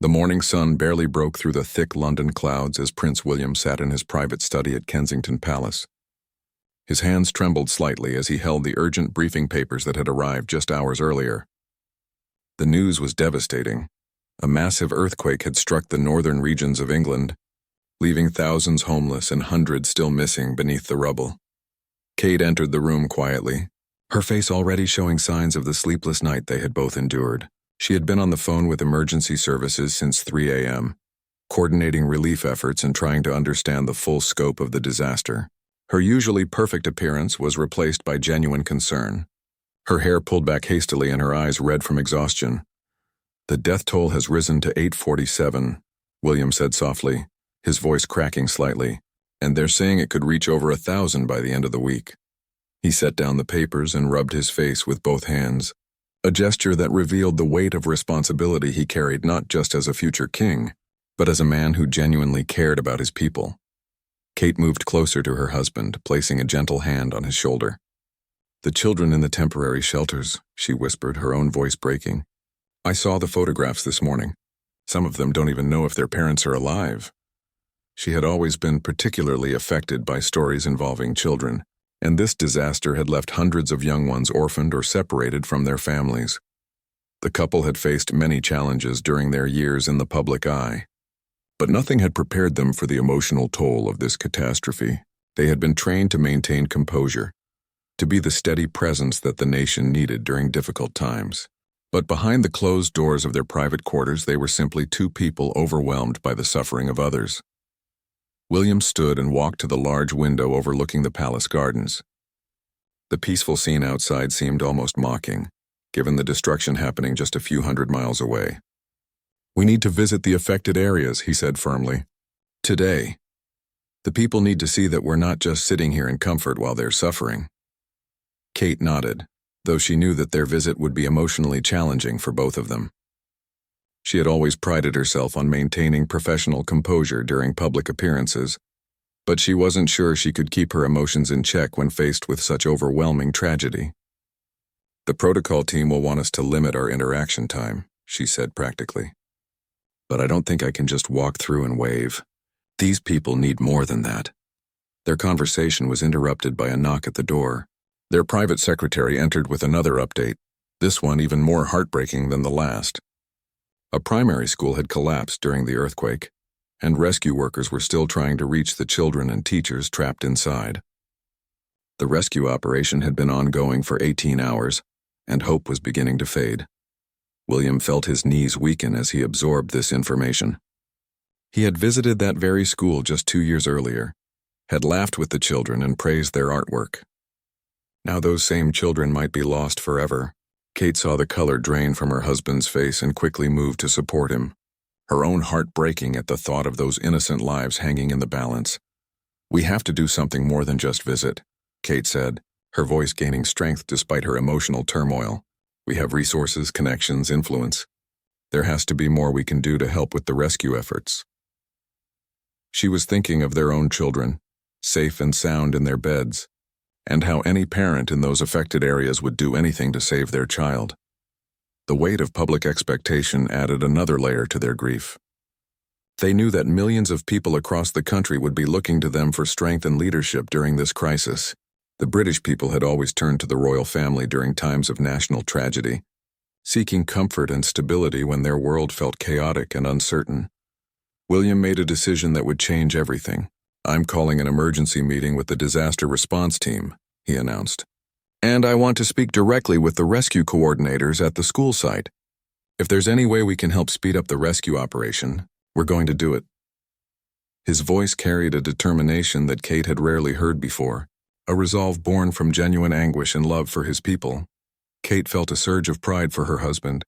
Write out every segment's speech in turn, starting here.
The morning sun barely broke through the thick London clouds as Prince William sat in his private study at Kensington Palace. His hands trembled slightly as he held the urgent briefing papers that had arrived just hours earlier. The news was devastating. A massive earthquake had struck the northern regions of England, leaving thousands homeless and hundreds still missing beneath the rubble. Kate entered the room quietly, her face already showing signs of the sleepless night they had both endured. She had been on the phone with emergency services since 3 a.m., coordinating relief efforts and trying to understand the full scope of the disaster. Her usually perfect appearance was replaced by genuine concern. Her hair pulled back hastily and her eyes red from exhaustion. "The death toll has risen to 847, William said softly, his voice cracking slightly, "and they're saying it could reach over 1,000 by the end of the week." He set down the papers and rubbed his face with both hands, a gesture that revealed the weight of responsibility he carried not just as a future king, but as a man who genuinely cared about his people. Kate moved closer to her husband, placing a gentle hand on his shoulder. "The children in the temporary shelters," she whispered, her own voice breaking. "I saw the photographs this morning. Some of them don't even know if their parents are alive." She had always been particularly affected by stories involving children, and this disaster had left hundreds of young ones orphaned or separated from their families. The couple had faced many challenges during their years in the public eye, but nothing had prepared them for the emotional toll of this catastrophe. They had been trained to maintain composure, to be the steady presence that the nation needed during difficult times. But behind the closed doors of their private quarters, they were simply two people overwhelmed by the suffering of others. William stood and walked to the large window overlooking the palace gardens. The peaceful scene outside seemed almost mocking, given the destruction happening just a few hundred miles away. "We need to visit the affected areas," he said firmly. "Today. The people need to see that we're not just sitting here in comfort while they're suffering." Kate nodded, though she knew that their visit would be emotionally challenging for both of them. She had always prided herself on maintaining professional composure during public appearances, but she wasn't sure she could keep her emotions in check when faced with such overwhelming tragedy. "The protocol team will want us to limit our interaction time," she said practically. "But I don't think I can just walk through and wave. These people need more than that." Their conversation was interrupted by a knock at the door. Their private secretary entered with another update, this one even more heartbreaking than the last. A primary school had collapsed during the earthquake, and rescue workers were still trying to reach the children and teachers trapped inside. The rescue operation had been ongoing for 18 hours, and hope was beginning to fade. William felt his knees weaken as he absorbed this information. He had visited that very school just 2 years earlier, had laughed with the children and praised their artwork. Now those same children might be lost forever. Kate saw the color drain from her husband's face and quickly moved to support him, her own heart breaking at the thought of those innocent lives hanging in the balance. "We have to do something more than just visit," Kate said, her voice gaining strength despite her emotional turmoil. "We have resources, connections, influence. There has to be more we can do to help with the rescue efforts." She was thinking of their own children, safe and sound in their beds, and how any parent in those affected areas would do anything to save their child. The weight of public expectation added another layer to their grief. They knew that millions of people across the country would be looking to them for strength and leadership during this crisis. The British people had always turned to the royal family during times of national tragedy, seeking comfort and stability when their world felt chaotic and uncertain. William made a decision that would change everything. "I'm calling an emergency meeting with the disaster response team," he announced. "And I want to speak directly with the rescue coordinators at the school site. If there's any way we can help speed up the rescue operation, we're going to do it." His voice carried a determination that Kate had rarely heard before, a resolve born from genuine anguish and love for his people. Kate felt a surge of pride for her husband,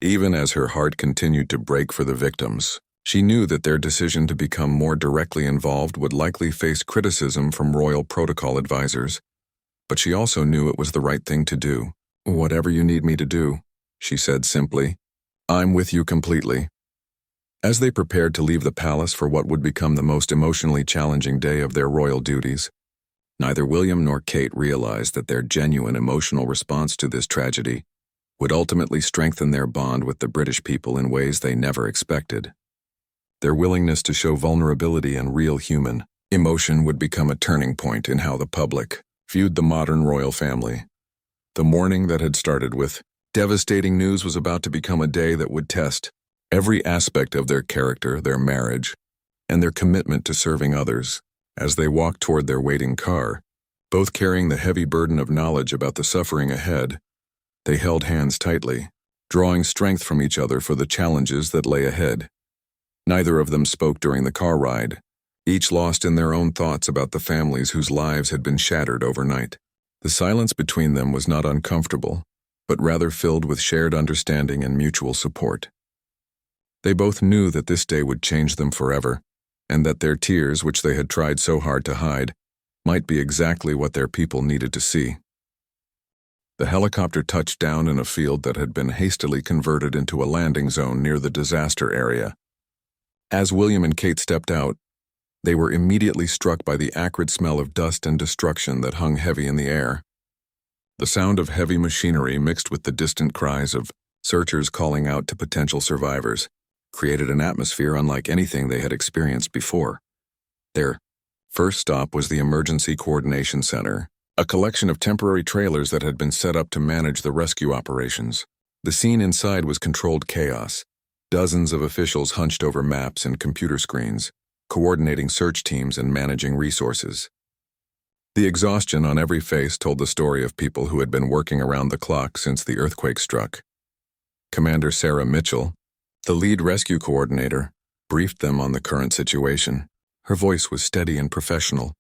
even as her heart continued to break for the victims. She knew that their decision to become more directly involved would likely face criticism from royal protocol advisors, but she also knew it was the right thing to do. "Whatever you need me to do," she said simply. "I'm with you completely." As they prepared to leave the palace for what would become the most emotionally challenging day of their royal duties, neither William nor Kate realized that their genuine emotional response to this tragedy would ultimately strengthen their bond with the British people in ways they never expected. Their willingness to show vulnerability and real human emotion would become a turning point in how the public viewed the modern royal family. The morning that had started with devastating news was about to become a day that would test every aspect of their character, their marriage, and their commitment to serving others. As they walked toward their waiting car, both carrying the heavy burden of knowledge about the suffering ahead, they held hands tightly, drawing strength from each other for the challenges that lay ahead. Neither of them spoke during the car ride, each lost in their own thoughts about the families whose lives had been shattered overnight. The silence between them was not uncomfortable, but rather filled with shared understanding and mutual support. They both knew that this day would change them forever, and that their tears, which they had tried so hard to hide, might be exactly what their people needed to see. The helicopter touched down in a field that had been hastily converted into a landing zone near the disaster area. As William and Kate stepped out, they were immediately struck by the acrid smell of dust and destruction that hung heavy in the air. The sound of heavy machinery mixed with the distant cries of searchers calling out to potential survivors created an atmosphere unlike anything they had experienced before. Their first stop was the Emergency Coordination Center, a collection of temporary trailers that had been set up to manage the rescue operations. The scene inside was controlled chaos. Dozens of officials hunched over maps and computer screens, coordinating search teams and managing resources. The exhaustion on every face told the story of people who had been working around the clock since the earthquake struck. Commander Sarah Mitchell, the lead rescue coordinator, briefed them on the current situation. Her voice was steady and professional,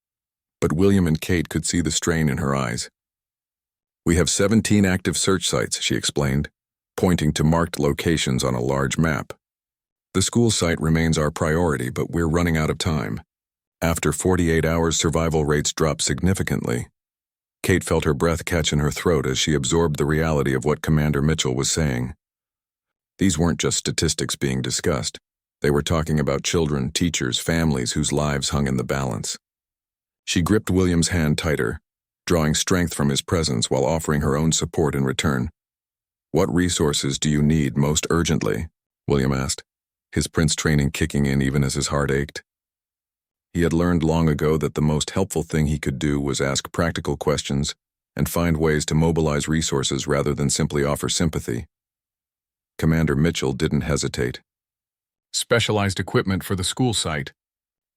but William and Kate could see the strain in her eyes. "We have 17 active search sites," she explained, pointing to marked locations on a large map. "The school site remains our priority, but we're running out of time." After 48 hours, survival rates dropped significantly. Kate felt her breath catch in her throat as she absorbed the reality of what Commander Mitchell was saying. These weren't just statistics being discussed. They were talking about children, teachers, families whose lives hung in the balance. She gripped William's hand tighter, drawing strength from his presence while offering her own support in return. "What resources do you need most urgently?" William asked, his prince training kicking in even as his heart ached. He had learned long ago that the most helpful thing he could do was ask practical questions and find ways to mobilize resources rather than simply offer sympathy. Commander Mitchell didn't hesitate. "Specialized equipment for the school site.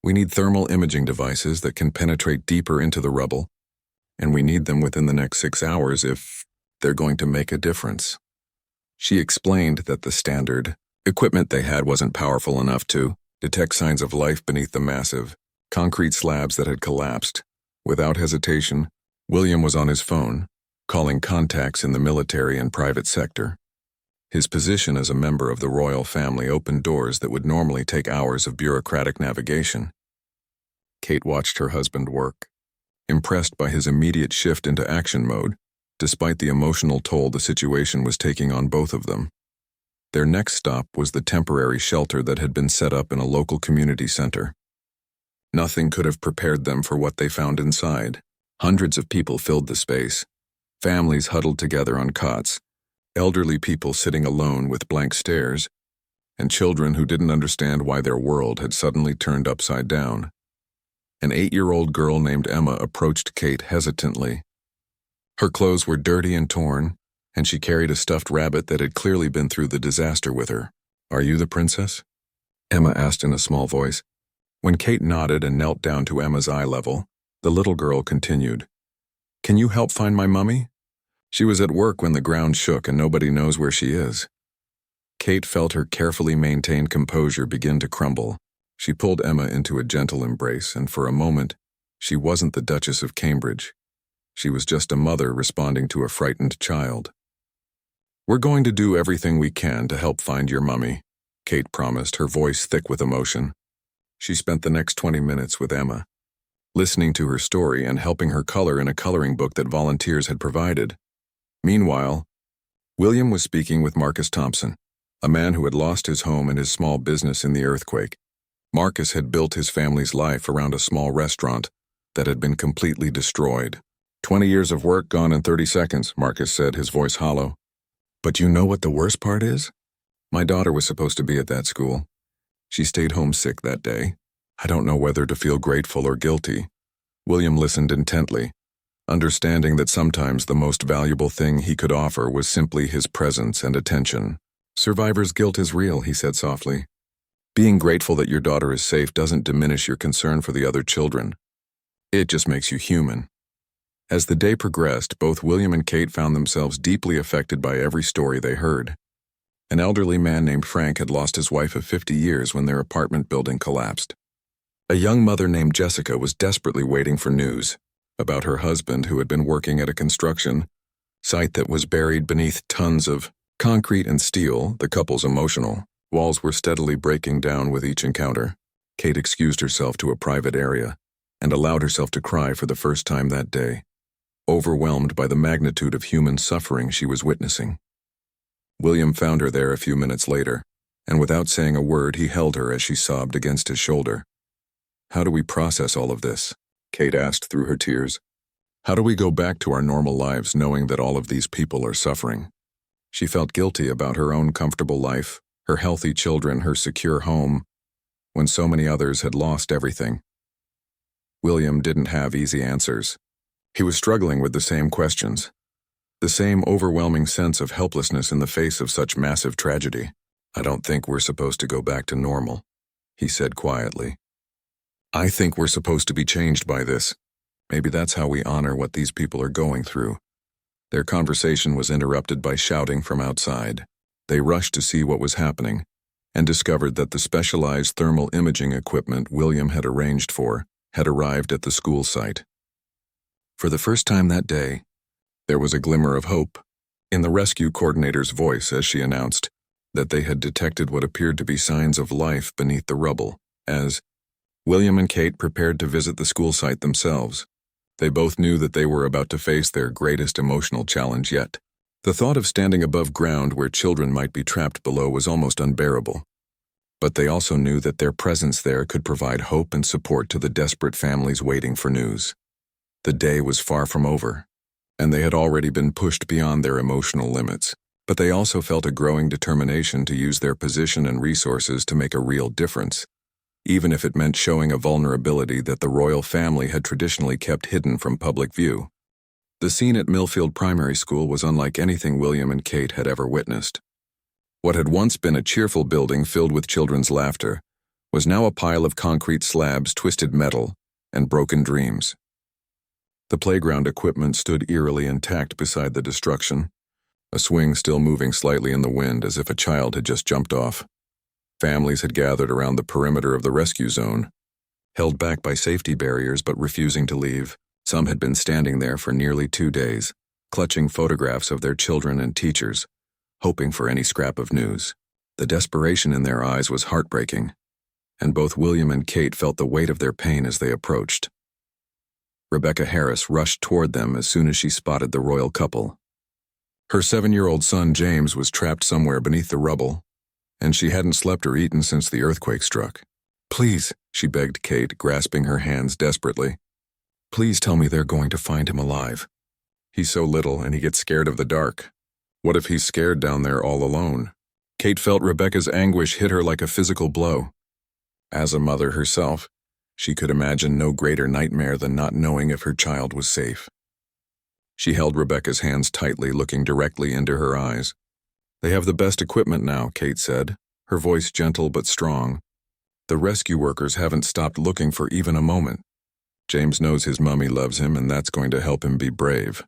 We need thermal imaging devices that can penetrate deeper into the rubble, and we need them within the next 6 hours if they're going to make a difference." She explained that the standard equipment they had wasn't powerful enough to detect signs of life beneath the massive concrete slabs that had collapsed. Without hesitation, William was on his phone, calling contacts in the military and private sector. His position as a member of the royal family opened doors that would normally take hours of bureaucratic navigation. Kate watched her husband work, impressed by his immediate shift into action mode, despite the emotional toll the situation was taking on both of them. Their next stop was the temporary shelter that had been set up in a local community center. Nothing could have prepared them for what they found inside. Hundreds of people filled the space, families huddled together on cots, elderly people sitting alone with blank stares, and children who didn't understand why their world had suddenly turned upside down. An 8-year-old girl named Emma approached Kate hesitantly. Her clothes were dirty and torn, and she carried a stuffed rabbit that had clearly been through the disaster with her. "Are you the princess?" Emma asked in a small voice. When Kate nodded and knelt down to Emma's eye level, the little girl continued. "Can you help find my mummy? She was at work when the ground shook and nobody knows where she is." Kate felt her carefully maintained composure begin to crumble. She pulled Emma into a gentle embrace, and for a moment, she wasn't the Duchess of Cambridge. She was just a mother responding to a frightened child. "We're going to do everything we can to help find your mummy," Kate promised, her voice thick with emotion. She spent the next 20 minutes with Emma, listening to her story and helping her color in a coloring book that volunteers had provided. Meanwhile, William was speaking with Marcus Thompson, a man who had lost his home and his small business in the earthquake. Marcus had built his family's life around a small restaurant that had been completely destroyed. 20 years of work gone in 30 seconds, Marcus said, his voice hollow. But you know what the worst part is? My daughter was supposed to be at that school. She stayed homesick that day. I don't know whether to feel grateful or guilty. William listened intently, understanding that sometimes the most valuable thing he could offer was simply his presence and attention. Survivor's guilt is real, he said softly. Being grateful that your daughter is safe doesn't diminish your concern for the other children. It just makes you human. As the day progressed, both William and Kate found themselves deeply affected by every story they heard. An elderly man named Frank had lost his wife of 50 years when their apartment building collapsed. A young mother named Jessica was desperately waiting for news about her husband who had been working at a construction site that was buried beneath tons of concrete and steel. The couple's emotional walls were steadily breaking down with each encounter. Kate excused herself to a private area and allowed herself to cry for the first time that day, overwhelmed by the magnitude of human suffering she was witnessing. William found her there a few minutes later, and without saying a word, he held her as she sobbed against his shoulder. How do we process all of this? Kate asked through her tears. How do we go back to our normal lives knowing that all of these people are suffering? She felt guilty about her own comfortable life, her healthy children, her secure home, when so many others had lost everything. William didn't have easy answers. He was struggling with the same questions, the same overwhelming sense of helplessness in the face of such massive tragedy. I don't think we're supposed to go back to normal, he said quietly. I think we're supposed to be changed by this. Maybe that's how we honor what these people are going through. Their conversation was interrupted by shouting from outside. They rushed to see what was happening and discovered that the specialized thermal imaging equipment William had arranged for had arrived at the school site. For the first time that day, there was a glimmer of hope in the rescue coordinator's voice as she announced that they had detected what appeared to be signs of life beneath the rubble. As William and Kate prepared to visit the school site themselves, they both knew that they were about to face their greatest emotional challenge yet. The thought of standing above ground where children might be trapped below was almost unbearable. But they also knew that their presence there could provide hope and support to the desperate families waiting for news. The day was far from over, and they had already been pushed beyond their emotional limits, but they also felt a growing determination to use their position and resources to make a real difference, even if it meant showing a vulnerability that the royal family had traditionally kept hidden from public view. The scene at Millfield Primary School was unlike anything William and Kate had ever witnessed. What had once been a cheerful building filled with children's laughter was now a pile of concrete slabs, twisted metal, and broken dreams. The playground equipment stood eerily intact beside the destruction, a swing still moving slightly in the wind as if a child had just jumped off. Families had gathered around the perimeter of the rescue zone, held back by safety barriers but refusing to leave. Some had been standing there for nearly 2 days, clutching photographs of their children and teachers, hoping for any scrap of news. The desperation in their eyes was heartbreaking, and both William and Kate felt the weight of their pain as they approached. Rebecca Harris rushed toward them as soon as she spotted the royal couple. Her 7-year-old son James was trapped somewhere beneath the rubble, and she hadn't slept or eaten since the earthquake struck. Please, she begged Kate, grasping her hands desperately. Please tell me they're going to find him alive. He's so little and he gets scared of the dark. What if he's scared down there all alone? Kate felt Rebecca's anguish hit her like a physical blow. As a mother herself, she could imagine no greater nightmare than not knowing if her child was safe. She held Rebecca's hands tightly, looking directly into her eyes. They have the best equipment now, Kate said, her voice gentle but strong. The rescue workers haven't stopped looking for even a moment. James knows his mummy loves him, and that's going to help him be brave.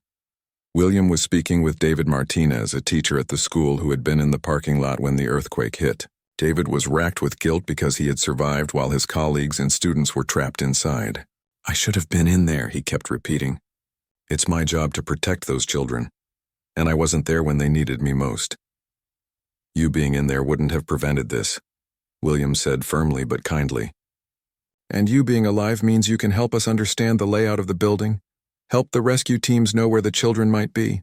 William was speaking with David Martinez, a teacher at the school who had been in the parking lot when the earthquake hit. David was racked with guilt because he had survived while his colleagues and students were trapped inside. I should have been in there, he kept repeating. It's my job to protect those children, and I wasn't there when they needed me most. You being in there wouldn't have prevented this, William said firmly but kindly. And you being alive means you can help us understand the layout of the building, help the rescue teams know where the children might be.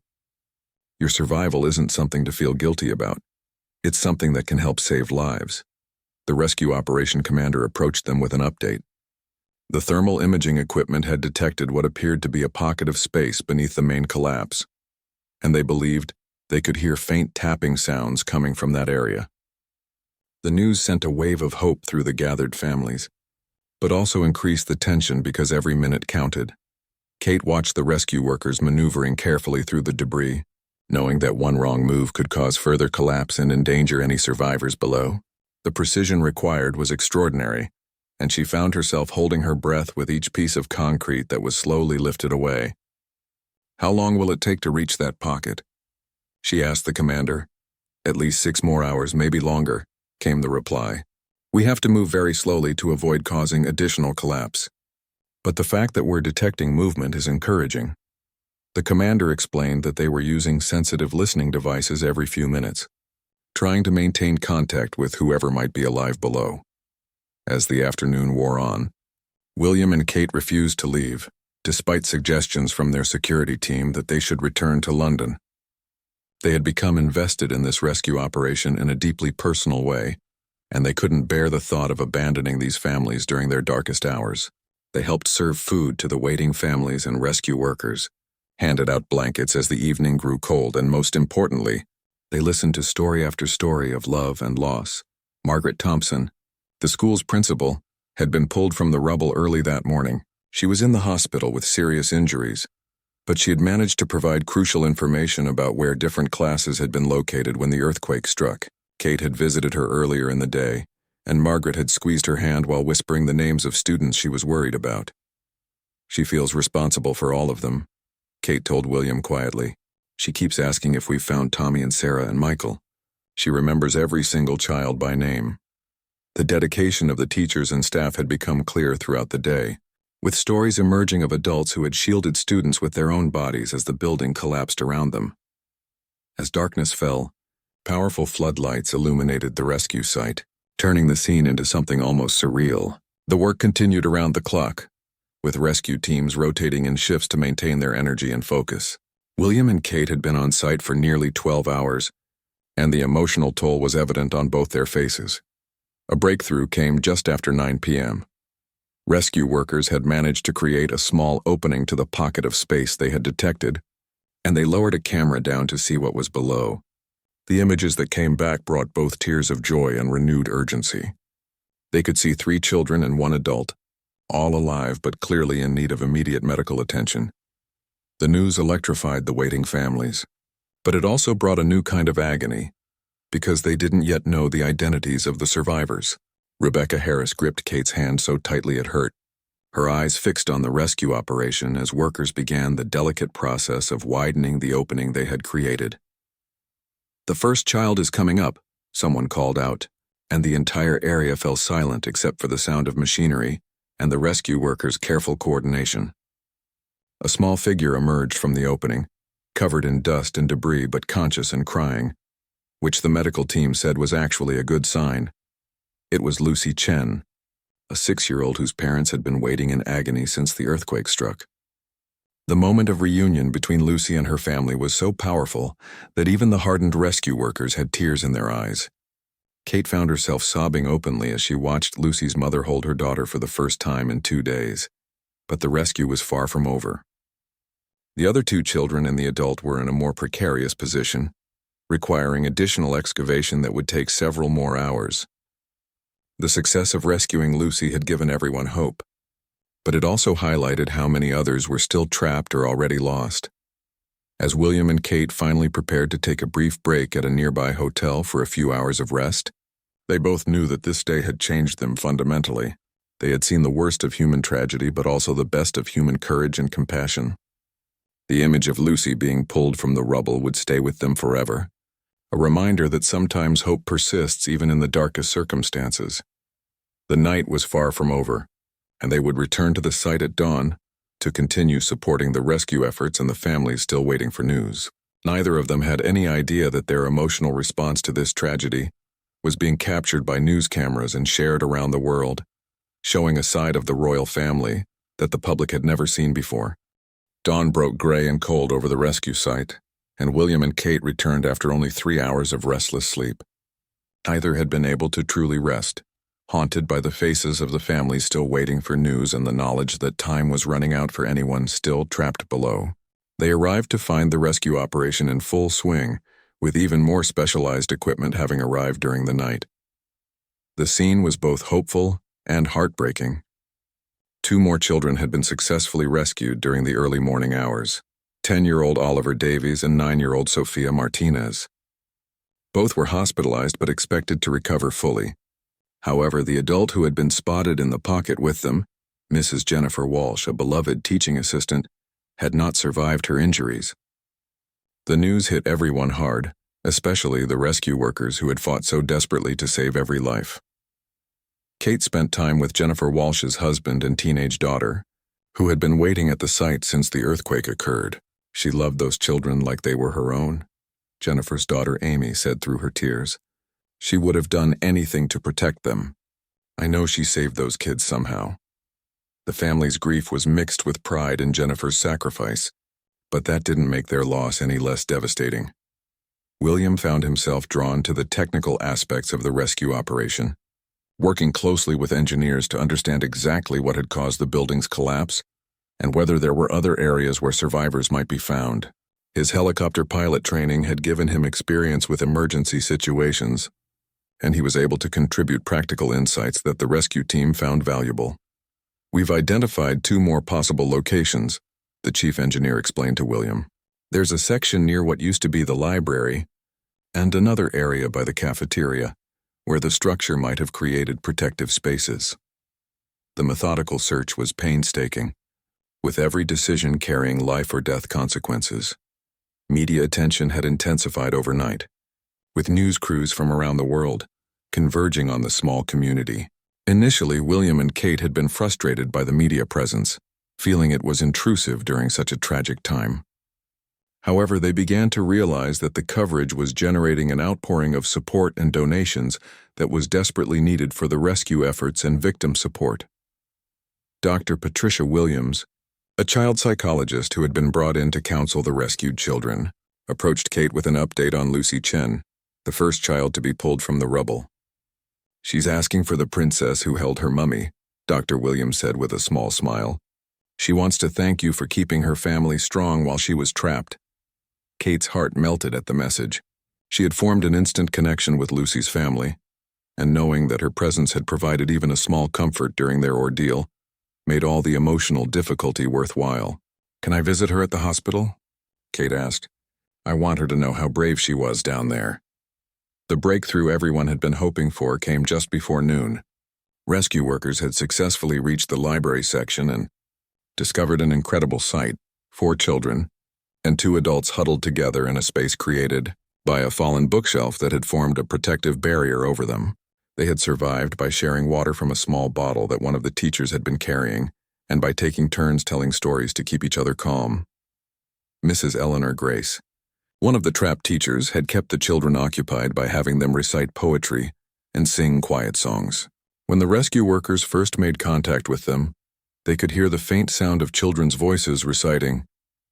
Your survival isn't something to feel guilty about. It's something that can help save lives. The rescue operation commander approached them with an update. The thermal imaging equipment had detected what appeared to be a pocket of space beneath the main collapse, and they believed They could hear faint tapping sounds coming from that area. The news sent a wave of hope through the gathered families, but also increased the tension because every minute counted. Kate watched the rescue workers maneuvering carefully through the debris, knowing that one wrong move could cause further collapse and endanger any survivors below. The precision required was extraordinary, and she found herself holding her breath with each piece of concrete that was slowly lifted away. "How long will it take to reach that pocket?" she asked the commander. "At least 6 more hours, maybe longer," came the reply. "We have to move very slowly to avoid causing additional collapse. But the fact that we're detecting movement is encouraging." The commander explained that they were using sensitive listening devices every few minutes, trying to maintain contact with whoever might be alive below. As the afternoon wore on, William and Kate refused to leave, despite suggestions from their security team that they should return to London. They had become invested in this rescue operation in a deeply personal way, and they couldn't bear the thought of abandoning these families during their darkest hours. They helped serve food to the waiting families and rescue workers, handed out blankets as the evening grew cold, and most importantly, they listened to story after story of love and loss. Margaret Thompson, the school's principal, had been pulled from the rubble early that morning. She was in the hospital with serious injuries, but she had managed to provide crucial information about where different classes had been located when the earthquake struck. Kate had visited her earlier in the day, and Margaret had squeezed her hand while whispering the names of students she was worried about. "She feels responsible for all of them," Kate told William quietly. "She keeps asking if we've found Tommy and Sarah and Michael. She remembers every single child by name." The dedication of the teachers and staff had become clear throughout the day, with stories emerging of adults who had shielded students with their own bodies as the building collapsed around them. As darkness fell, powerful floodlights illuminated the rescue site, turning the scene into something almost surreal. The work continued around the clock, with rescue teams rotating in shifts to maintain their energy and focus. William and Kate had been on site for nearly 12 hours, and the emotional toll was evident on both their faces. A breakthrough came just after 9 p.m. Rescue workers had managed to create a small opening to the pocket of space they had detected, and they lowered a camera down to see what was below. The images that came back brought both tears of joy and renewed urgency. They could see 3 children and 1 adult, all alive but clearly in need of immediate medical attention. The news electrified the waiting families, but it also brought a new kind of agony, because they didn't yet know the identities of the survivors. Rebecca Harris gripped Kate's hand so tightly it hurt, her eyes fixed on the rescue operation as workers began the delicate process of widening the opening they had created. "The first child is coming up," someone called out, and the entire area fell silent except for the sound of machinery and the rescue workers' careful coordination. A small figure emerged from the opening, covered in dust and debris but conscious and crying, which the medical team said was actually a good sign. It was Lucy Chen, a 6-year-old whose parents had been waiting in agony since the earthquake struck. The moment of reunion between Lucy and her family was so powerful that even the hardened rescue workers had tears in their eyes. Kate found herself sobbing openly as she watched Lucy's mother hold her daughter for the first time in 2 days. But the rescue was far from over. The other 2 children and the adult were in a more precarious position, requiring additional excavation that would take several more hours. The success of rescuing Lucy had given everyone hope, but it also highlighted how many others were still trapped or already lost. As William and Kate finally prepared to take a brief break at a nearby hotel for a few hours of rest, they both knew that this day had changed them fundamentally. They had seen the worst of human tragedy, but also the best of human courage and compassion. The image of Lucy being pulled from the rubble would stay with them forever, a reminder that sometimes hope persists even in the darkest circumstances. The night was far from over, and they would return to the site at dawn to continue supporting the rescue efforts and the families still waiting for news. Neither of them had any idea that their emotional response to this tragedy was being captured by news cameras and shared around the world, showing a side of the royal family that the public had never seen before. Dawn broke gray and cold over the rescue site, and William and Kate returned after only 3 hours of restless sleep. Neither had been able to truly rest, haunted by the faces of the families still waiting for news and the knowledge that time was running out for anyone still trapped below. They arrived to find the rescue operation in full swing, with even more specialized equipment having arrived during the night. The scene was both hopeful and heartbreaking. 2 more children had been successfully rescued during the early morning hours, 10-year-old Oliver Davies and 9-year-old Sophia Martinez. Both were hospitalized but expected to recover fully. However, the adult who had been spotted in the pocket with them, Mrs. Jennifer Walsh, a beloved teaching assistant, had not survived her injuries. The news hit everyone hard, especially the rescue workers who had fought so desperately to save every life. Kate spent time with Jennifer Walsh's husband and teenage daughter, who had been waiting at the site since the earthquake occurred. She loved those children like they were her own, Jennifer's daughter Amy said through her tears. She would have done anything to protect them. I know she saved those kids somehow. The family's grief was mixed with pride in Jennifer's sacrifice, but that didn't make their loss any less devastating. William found himself drawn to the technical aspects of the rescue operation, working closely with engineers to understand exactly what had caused the building's collapse and whether there were other areas where survivors might be found. His helicopter pilot training had given him experience with emergency situations, and he was able to contribute practical insights that the rescue team found valuable. We've identified 2 more possible locations, the chief engineer explained to William. There's a section near what used to be the library and another area by the cafeteria where the structure might have created protective spaces. The methodical search was painstaking, with every decision carrying life or death consequences. Media attention had intensified overnight, with news crews from around the world converging on the small community. Initially, William and Kate had been frustrated by the media presence, feeling it was intrusive during such a tragic time. However, they began to realize that the coverage was generating an outpouring of support and donations that was desperately needed for the rescue efforts and victim support. Dr. Patricia Williams, a child psychologist who had been brought in to counsel the rescued children, approached Kate with an update on Lucy Chen, the first child to be pulled from the rubble. She's asking for the princess who held her mummy, Dr. Williams said with a small smile. She wants to thank you for keeping her family strong while she was trapped. Kate's heart melted at the message. She had formed an instant connection with Lucy's family, and knowing that her presence had provided even a small comfort during their ordeal made all the emotional difficulty worthwhile. Can I visit her at the hospital? Kate asked. I want her to know how brave she was down there. The breakthrough everyone had been hoping for came just before noon. Rescue workers had successfully reached the library section and discovered an incredible sight: 4 children and 2 adults huddled together in a space created by a fallen bookshelf that had formed a protective barrier over them. They had survived by sharing water from a small bottle that one of the teachers had been carrying, and by taking turns telling stories to keep each other calm. Mrs. Eleanor Grace, one of the trapped teachers, had kept the children occupied by having them recite poetry and sing quiet songs. When the rescue workers first made contact with them, they could hear the faint sound of children's voices reciting,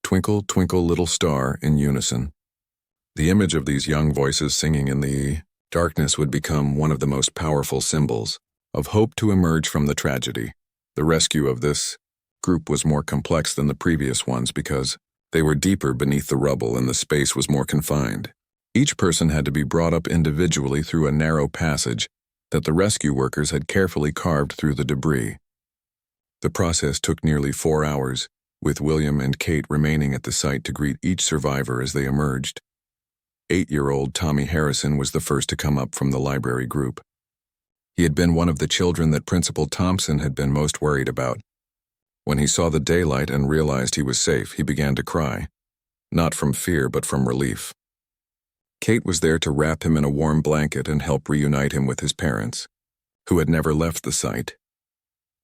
"Twinkle, twinkle, little star," in unison. The image of these young voices singing in the darkness would become one of the most powerful symbols of hope to emerge from the tragedy. The rescue of this group was more complex than the previous ones because they were deeper beneath the rubble and the space was more confined. Each person had to be brought up individually through a narrow passage that the rescue workers had carefully carved through the debris. The process took nearly 4 hours, with William and Kate remaining at the site to greet each survivor as they emerged. 8-year-old Tommy Harrison was the first to come up from the library group. He had been one of the children that Principal Thompson had been most worried about. When he saw the daylight and realized he was safe, he began to cry, not from fear but from relief. Kate was there to wrap him in a warm blanket and help reunite him with his parents, who had never left the site.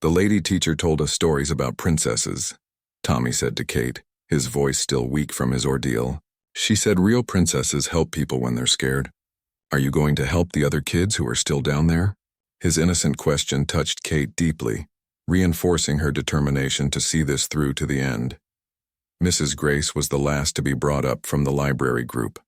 The lady teacher told us stories about princesses, Tommy said to Kate, his voice still weak from his ordeal. She said real princesses help people when they're scared. Are you going to help the other kids who are still down there? His innocent question touched Kate deeply, reinforcing her determination to see this through to the end. Mrs. Grace was the last to be brought up from the library group.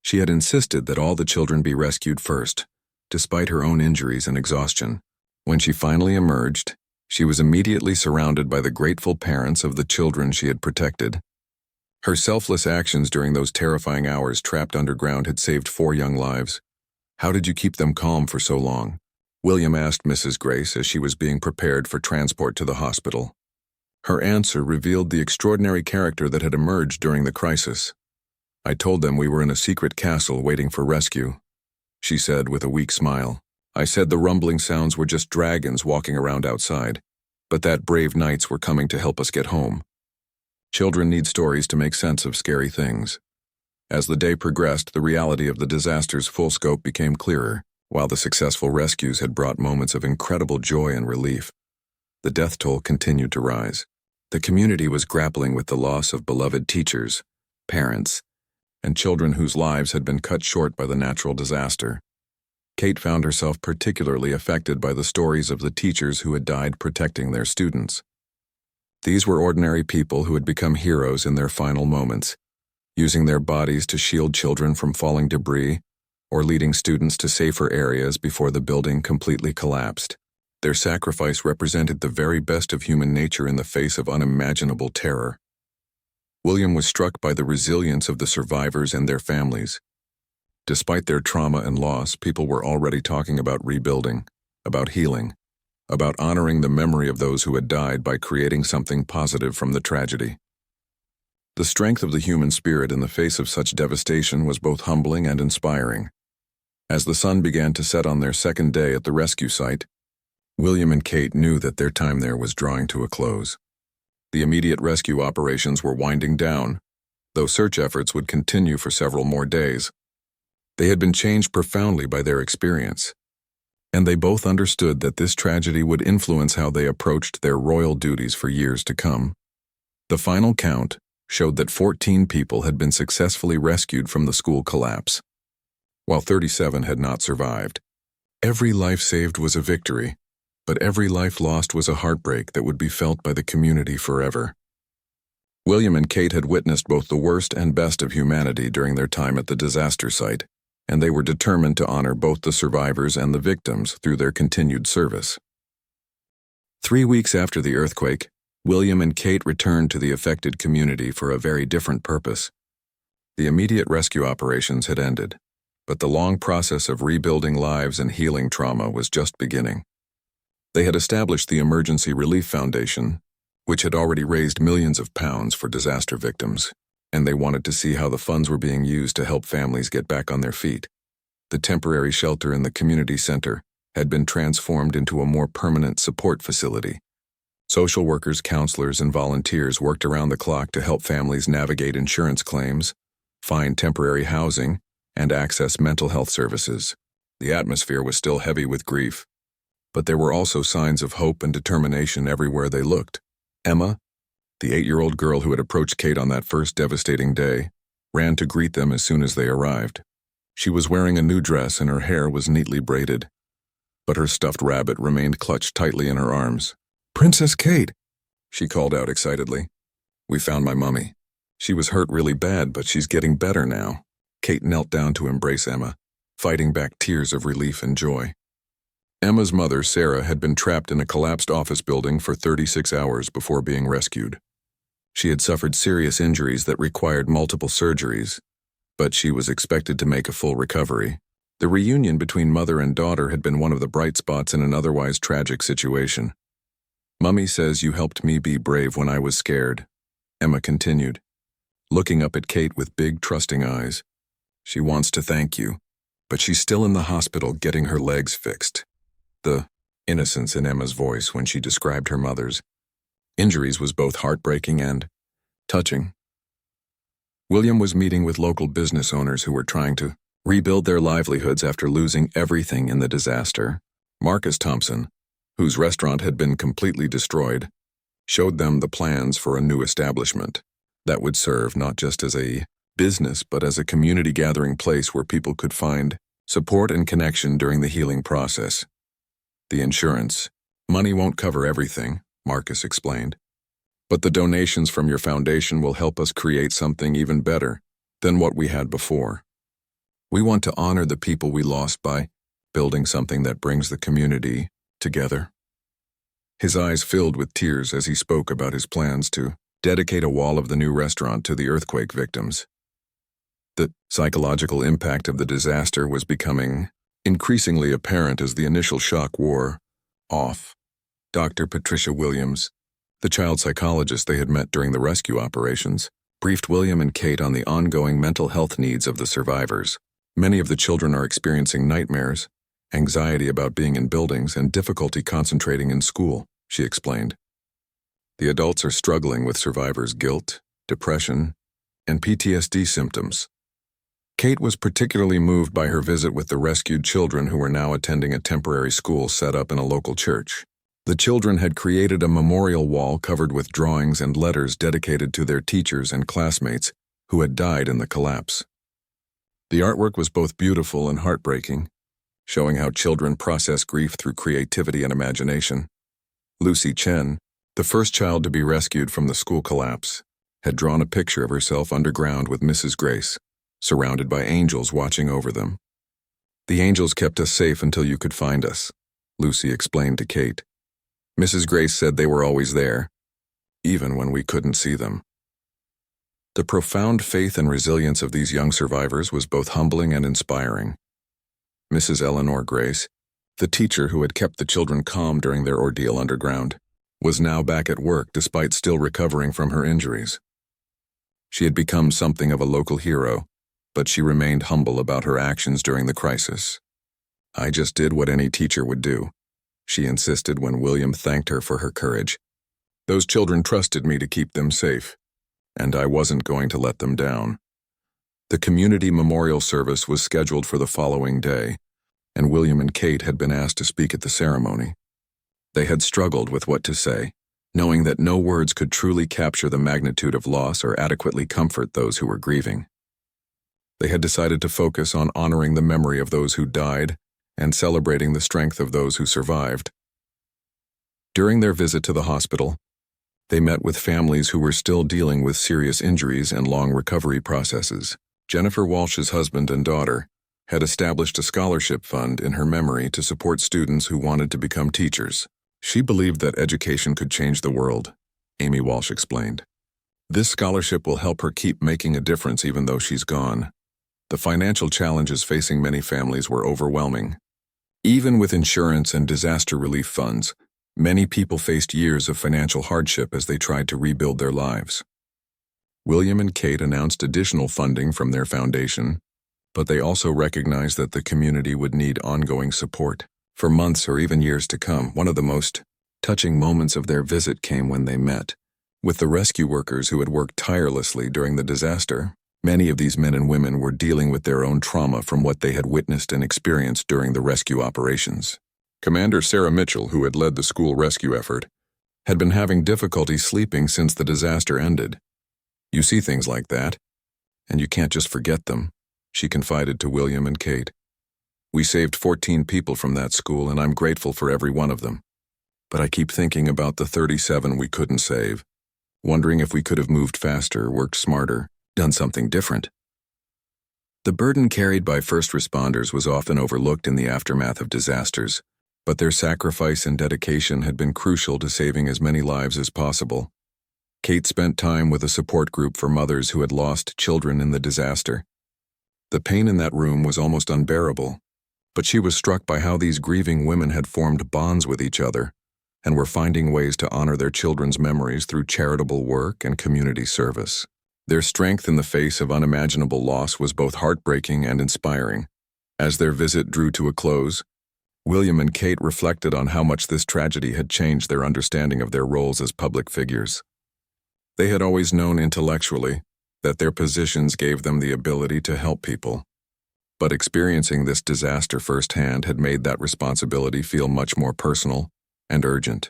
She had insisted that all the children be rescued first, despite her own injuries and exhaustion. When she finally emerged, she was immediately surrounded by the grateful parents of the children she had protected. Her selfless actions during those terrifying hours trapped underground had saved 4 young lives. How did you keep them calm for so long? William asked Mrs. Grace as she was being prepared for transport to the hospital. Her answer revealed the extraordinary character that had emerged during the crisis. I told them we were in a secret castle waiting for rescue, she said with a weak smile. I said the rumbling sounds were just dragons walking around outside, but that brave knights were coming to help us get home. Children need stories to make sense of scary things. As the day progressed, the reality of the disaster's full scope became clearer. While the successful rescues had brought moments of incredible joy and relief, the death toll continued to rise. The community was grappling with the loss of beloved teachers, parents, and children whose lives had been cut short by the natural disaster. Kate found herself particularly affected by the stories of the teachers who had died protecting their students. These were ordinary people who had become heroes in their final moments, using their bodies to shield children from falling debris or leading students to safer areas before the building completely collapsed. Their sacrifice represented the very best of human nature in the face of unimaginable terror. William was struck by the resilience of the survivors and their families. Despite their trauma and loss, people were already talking about rebuilding, about healing, about honoring the memory of those who had died by creating something positive from the tragedy. The strength of the human spirit in the face of such devastation was both humbling and inspiring. As the sun began to set on their second day at the rescue site, William and Kate knew that their time there was drawing to a close. The immediate rescue operations were winding down, though search efforts would continue for several more days. They had been changed profoundly by their experience, and they both understood that this tragedy would influence how they approached their royal duties for years to come. The final count showed that 14 people had been successfully rescued from the school collapse, while 37 had not survived. Every life saved was a victory, but every life lost was a heartbreak that would be felt by the community forever. William and Kate had witnessed both the worst and best of humanity during their time at the disaster site, and they were determined to honor both the survivors and the victims through their continued service. 3 weeks after the earthquake, William and Kate returned to the affected community for a very different purpose. The immediate rescue operations had ended, but the long process of rebuilding lives and healing trauma was just beginning. They had established the Emergency Relief Foundation, which had already raised millions of pounds for disaster victims, and they wanted to see how the funds were being used to help families get back on their feet. The temporary shelter in the community center had been transformed into a more permanent support facility. Social workers, counselors, and volunteers worked around the clock to help families navigate insurance claims, find temporary housing, and access mental health services. The atmosphere was still heavy with grief, but there were also signs of hope and determination everywhere they looked. Emma, the 8-year-old girl who had approached Kate on that first devastating day, ran to greet them as soon as they arrived. She was wearing a new dress and her hair was neatly braided, but her stuffed rabbit remained clutched tightly in her arms. "Princess Kate," she called out excitedly. "We found my mummy. She was hurt really bad, but she's getting better now." Kate knelt down to embrace Emma, fighting back tears of relief and joy. Emma's mother, Sarah, had been trapped in a collapsed office building for 36 hours before being rescued. She had suffered serious injuries that required multiple surgeries, but she was expected to make a full recovery. The reunion between mother and daughter had been one of the bright spots in an otherwise tragic situation. "Mummy says you helped me be brave when I was scared," Emma continued, looking up at Kate with big, trusting eyes. "She wants to thank you, but she's still in the hospital getting her legs fixed." The innocence in Emma's voice when she described her mother's injuries was both heartbreaking and touching. William was meeting with local business owners who were trying to rebuild their livelihoods after losing everything in the disaster. Marcus Thompson, whose restaurant had been completely destroyed, showed them the plans for a new establishment that would serve not just as a business but as a community gathering place where people could find support and connection during the healing process. "The insurance. Money won't cover everything," Marcus explained. "But the donations from your foundation will help us create something even better than what we had before. We want to honor the people we lost by building something that brings the community together." His eyes filled with tears as he spoke about his plans to dedicate a wall of the new restaurant to the earthquake victims. The psychological impact of the disaster was becoming increasingly apparent as the initial shock wore off. Dr. Patricia Williams, the child psychologist they had met during the rescue operations, briefed William and Kate on the ongoing mental health needs of the survivors. Many of the children are experiencing nightmares, anxiety about being in buildings, and difficulty concentrating in school, she explained. The adults are struggling with survivors' guilt, depression, and PTSD symptoms. Kate was particularly moved by her visit with the rescued children who were now attending a temporary school set up in a local church. The children had created a memorial wall covered with drawings and letters dedicated to their teachers and classmates who had died in the collapse. The artwork was both beautiful and heartbreaking, showing how children process grief through creativity and imagination. Lucy Chen, the first child to be rescued from the school collapse, had drawn a picture of herself underground with Mrs. Grace, surrounded by angels watching over them. "The angels kept us safe until you could find us," Lucy explained to Kate. "Mrs. Grace said they were always there, even when we couldn't see them." The profound faith and resilience of these young survivors was both humbling and inspiring. Mrs. Eleanor Grace, the teacher who had kept the children calm during their ordeal underground, was now back at work despite still recovering from her injuries. She had become something of a local hero, but she remained humble about her actions during the crisis. "I just did what any teacher would do," she insisted when William thanked her for her courage. "Those children trusted me to keep them safe, and I wasn't going to let them down." The community memorial service was scheduled for the following day, and William and Kate had been asked to speak at the ceremony. They had struggled with what to say, knowing that no words could truly capture the magnitude of loss or adequately comfort those who were grieving. They had decided to focus on honoring the memory of those who died and celebrating the strength of those who survived. During their visit to the hospital, they met with families who were still dealing with serious injuries and long recovery processes. Jennifer Walsh's husband and daughter had established a scholarship fund in her memory to support students who wanted to become teachers. She believed that education could change the world, Amy Walsh explained. "This scholarship will help her keep making a difference even though she's gone." The financial challenges facing many families were overwhelming. Even with insurance and disaster relief funds, many people faced years of financial hardship as they tried to rebuild their lives. William and Kate announced additional funding from their foundation, but they also recognized that the community would need ongoing support for months or even years to come. One of the most touching moments of their visit came when they met with the rescue workers who had worked tirelessly during the disaster. Many of these men and women were dealing with their own trauma from what they had witnessed and experienced during the rescue operations. Commander Sarah Mitchell, who had led the school rescue effort, had been having difficulty sleeping since the disaster ended. "You see things like that, and you can't just forget them," she confided to William and Kate. "We saved 14 people from that school, and I'm grateful for every one of them. But I keep thinking about the 37 we couldn't save, wondering if we could have moved faster, worked smarter, done something different." The burden carried by first responders was often overlooked in the aftermath of disasters, but their sacrifice and dedication had been crucial to saving as many lives as possible. Kate spent time with a support group for mothers who had lost children in the disaster. The pain in that room was almost unbearable, but she was struck by how these grieving women had formed bonds with each other and were finding ways to honor their children's memories through charitable work and community service. Their strength in the face of unimaginable loss was both heartbreaking and inspiring. As their visit drew to a close, William and Kate reflected on how much this tragedy had changed their understanding of their roles as public figures. They had always known intellectually that their positions gave them the ability to help people, but experiencing this disaster firsthand had made that responsibility feel much more personal and urgent.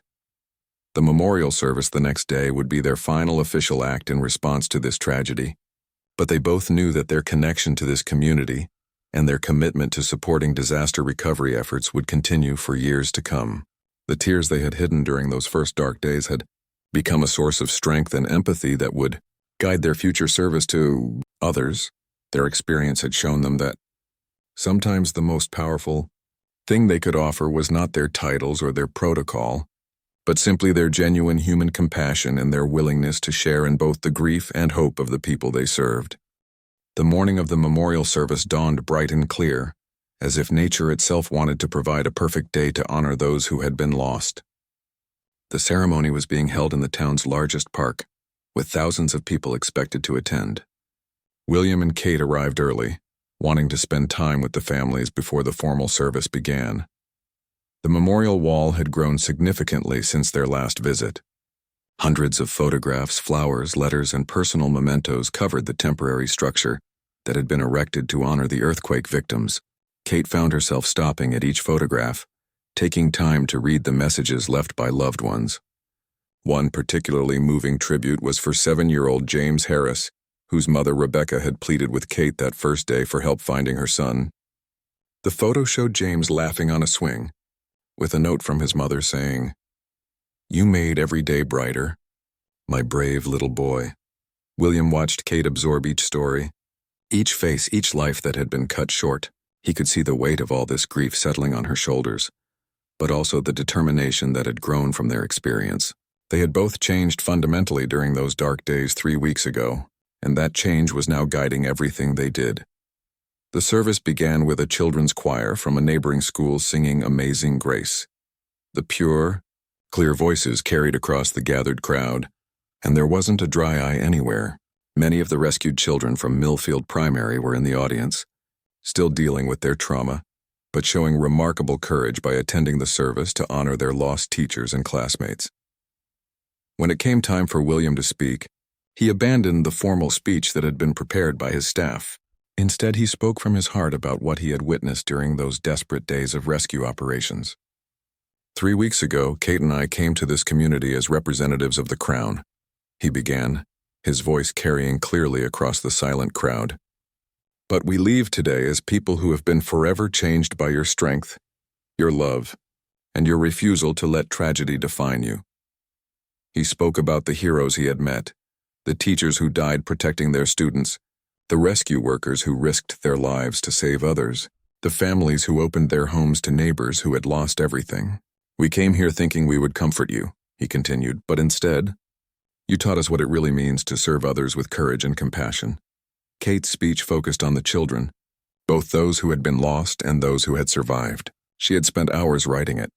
The memorial service the next day would be their final official act in response to this tragedy, but they both knew that their connection to this community and their commitment to supporting disaster recovery efforts would continue for years to come. The tears they had hidden during those first dark days had become a source of strength and empathy that would guide their future service to others. Their experience had shown them that sometimes the most powerful thing they could offer was not their titles or their protocol, but simply their genuine human compassion and their willingness to share in both the grief and hope of the people they served. The morning of the memorial service dawned bright and clear, as if nature itself wanted to provide a perfect day to honor those who had been lost. The ceremony was being held in the town's largest park, with thousands of people expected to attend. William and Kate arrived early, wanting to spend time with the families before the formal service began. The memorial wall had grown significantly since their last visit. Hundreds of photographs, flowers, letters, and personal mementos covered the temporary structure that had been erected to honor the earthquake victims. Kate found herself stopping at each photograph, taking time to read the messages left by loved ones. One particularly moving tribute was for 7-year-old James Harris, whose mother Rebecca had pleaded with Kate that first day for help finding her son. The photo showed James laughing on a swing, with a note from his mother saying, "You made every day brighter, my brave little boy." William watched Kate absorb each story, each face, each life that had been cut short. He could see the weight of all this grief settling on her shoulders, but also the determination that had grown from their experience. They had both changed fundamentally during those dark days 3 weeks ago, and that change was now guiding everything they did. The service began with a children's choir from a neighboring school singing Amazing Grace. The pure, clear voices carried across the gathered crowd, and there wasn't a dry eye anywhere. Many of the rescued children from Millfield Primary were in the audience, still dealing with their trauma, but showing remarkable courage by attending the service to honor their lost teachers and classmates. When it came time for William to speak, he abandoned the formal speech that had been prepared by his staff. Instead, he spoke from his heart about what he had witnessed during those desperate days of rescue operations. 3 weeks ago, Kate and I came to this community as representatives of the Crown, he began, his voice carrying clearly across the silent crowd. But we leave today as people who have been forever changed by your strength, your love, and your refusal to let tragedy define you. He spoke about the heroes he had met, the teachers who died protecting their students, the rescue workers who risked their lives to save others, the families who opened their homes to neighbors who had lost everything. "We came here thinking we would comfort you," he continued, "but instead, you taught us what it really means to serve others with courage and compassion." Kate's speech focused on the children, both those who had been lost and those who had survived. She had spent hours writing it,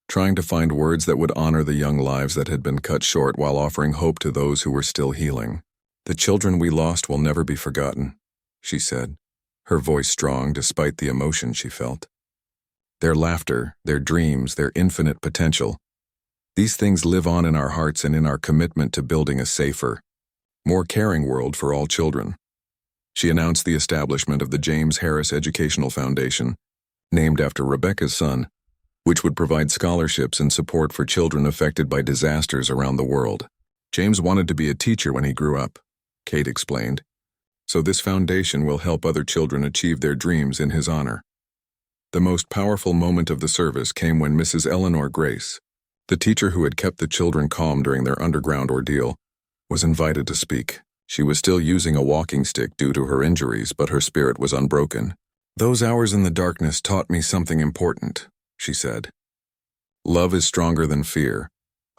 trying to find words that would honor the young lives that had been cut short while offering hope to those who were still healing. "The children we lost will never be forgotten," she said, her voice strong despite the emotion she felt. "Their laughter, their dreams, their infinite potential, these things live on in our hearts and in our commitment to building a safer, more caring world for all children." She announced the establishment of the James Harris Educational Foundation, named after Rebecca's son, which would provide scholarships and support for children affected by disasters around the world. "James wanted to be a teacher when he grew up," Kate explained, "so this foundation will help other children achieve their dreams in his honor." The most powerful moment of the service came when Mrs. Eleanor Grace, the teacher who had kept the children calm during their underground ordeal, was invited to speak. She was still using a walking stick due to her injuries, but her spirit was unbroken. "Those hours in the darkness taught me something important," she said. "Love is stronger than fear,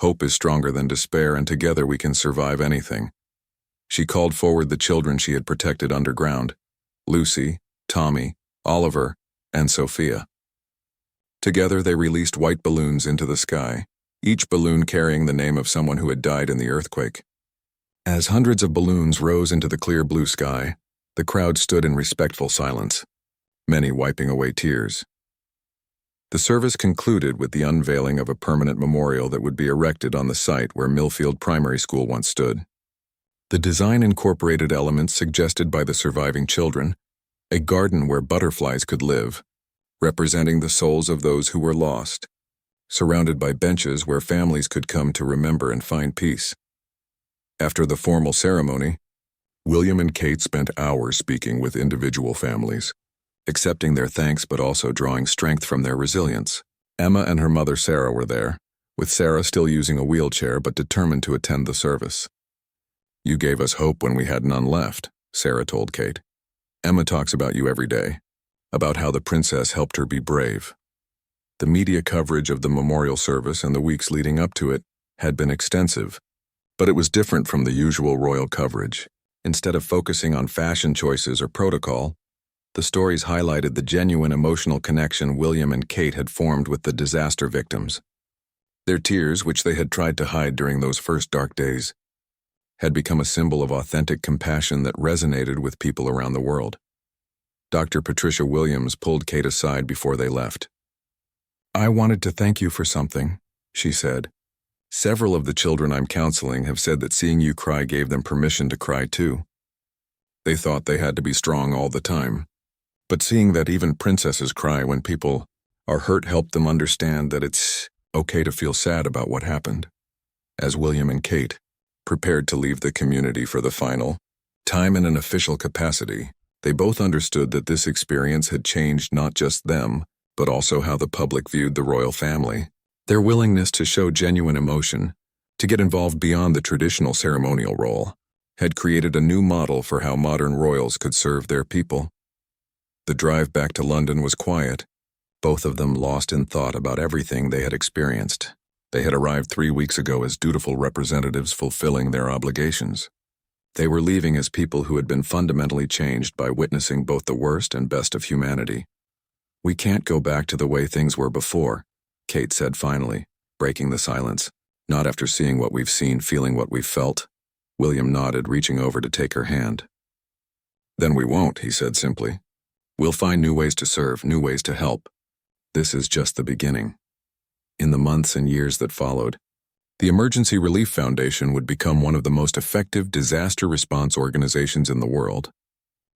hope is stronger than despair, and together we can survive anything." She called forward the children she had protected underground: Lucy, Tommy, Oliver, and Sophia. Together they released white balloons into the sky, each balloon carrying the name of someone who had died in the earthquake. As hundreds of balloons rose into the clear blue sky, the crowd stood in respectful silence, many wiping away tears. The service concluded with the unveiling of a permanent memorial that would be erected on the site where Millfield Primary School once stood. The design incorporated elements suggested by the surviving children: a garden where butterflies could live, representing the souls of those who were lost, surrounded by benches where families could come to remember and find peace. After the formal ceremony, William and Kate spent hours speaking with individual families, accepting their thanks but also drawing strength from their resilience. Emma and her mother Sarah were there, with Sarah still using a wheelchair but determined to attend the service. "You gave us hope when we had none left," Sarah told Kate. "Emma talks about you every day, about how the princess helped her be brave." The media coverage of the memorial service and the weeks leading up to it had been extensive, but it was different from the usual royal coverage. Instead of focusing on fashion choices or protocol, the stories highlighted the genuine emotional connection William and Kate had formed with the disaster victims. Their tears, which they had tried to hide during those first dark days, had become a symbol of authentic compassion that resonated with people around the world. Dr. Patricia Williams pulled Kate aside before they left. "I wanted to thank you for something," she said. "Several of the children I'm counseling have said that seeing you cry gave them permission to cry too. They thought they had to be strong all the time, but seeing that even princesses cry when people are hurt helped them understand that it's okay to feel sad about what happened." As William and Kate prepared to leave the community for the final time in an official capacity, they both understood that this experience had changed not just them, but also how the public viewed the royal family. Their willingness to show genuine emotion, to get involved beyond the traditional ceremonial role, had created a new model for how modern royals could serve their people. The drive back to London was quiet, both of them lost in thought about everything they had experienced. They had arrived 3 weeks ago as dutiful representatives fulfilling their obligations. They were leaving as people who had been fundamentally changed by witnessing both the worst and best of humanity. "We can't go back to the way things were before," Kate said finally, breaking the silence. "Not after seeing what we've seen, feeling what we've felt." William nodded, reaching over to take her hand. "Then we won't," he said simply. "We'll find new ways to serve, new ways to help. This is just the beginning." In the months and years that followed, the Emergency Relief Foundation would become one of the most effective disaster response organizations in the world,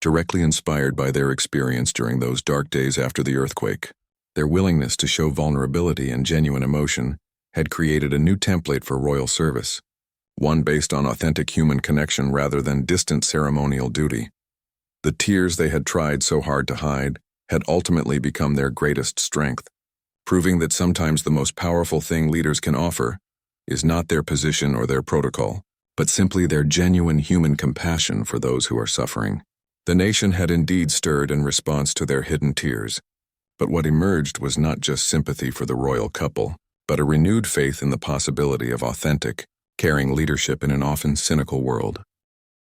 directly inspired by their experience during those dark days after the earthquake. Their willingness to show vulnerability and genuine emotion had created a new template for royal service, one based on authentic human connection rather than distant ceremonial duty. The tears they had tried so hard to hide had ultimately become their greatest strength, proving that sometimes the most powerful thing leaders can offer is not their position or their protocol, but simply their genuine human compassion for those who are suffering. The nation had indeed stirred in response to their hidden tears, but what emerged was not just sympathy for the royal couple, but a renewed faith in the possibility of authentic, caring leadership in an often cynical world.